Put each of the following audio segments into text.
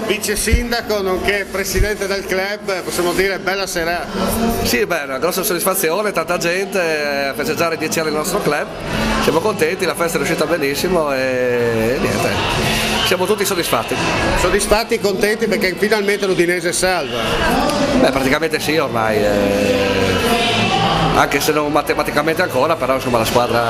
Vice sindaco nonché presidente del club, possiamo dire bella serata. Sì, beh, una grossa soddisfazione, tanta gente a festeggiare i 10 anni del nostro club, siamo contenti, la festa è riuscita benissimo e niente, siamo tutti soddisfatti. Soddisfatti e contenti perché finalmente l'Udinese è salva. Beh, praticamente sì ormai, anche se non matematicamente ancora, però insomma la squadra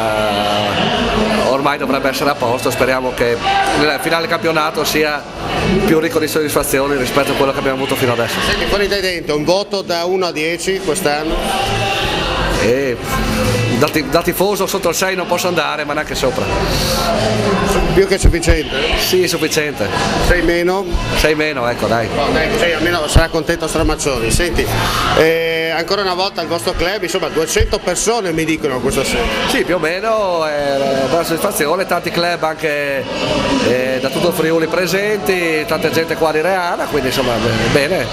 ormai dovrebbe essere a posto, speriamo che il finale campionato sia più ricco di soddisfazioni rispetto a quello che abbiamo avuto fino adesso. Senti, fuori dai denti, un voto da 1 a 10 quest'anno? E da tifoso sotto il 6 non posso andare, ma neanche sopra. Più che sufficiente? Sì, sufficiente. 6 meno? 6 meno, ecco dai. No, dai, così almeno sarà contento Stramaccioni. Senti, ancora una volta il vostro club, insomma 200 persone mi dicono questa sera. Sì, più o meno, bella soddisfazione, tanti club anche da tutto il Friuli presenti, tanta gente qua di Reana, quindi insomma bene,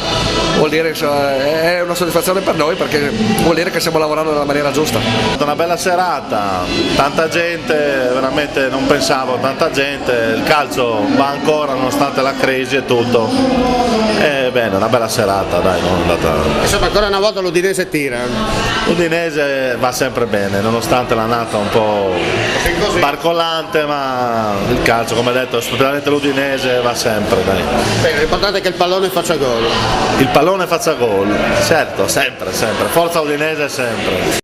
vuol dire insomma, è una soddisfazione per noi perché vuol dire che stiamo lavorando nella maniera giusta. Una bella serata, tanta gente, veramente non pensavo, tanta gente, il calcio va ancora nonostante la crisi e tutto. E bene, una bella serata, dai, non è andata. Insomma ancora una volta l'Udinese tira. L'Udinese va sempre bene, nonostante l'annata un po' barcollante, ma il calcio, come detto, specialmente l'Udinese va sempre, dai. Bene, l'importante è che il pallone faccia gol. Il pallone faccia gol, certo, sempre, sempre, forza Udinese sempre.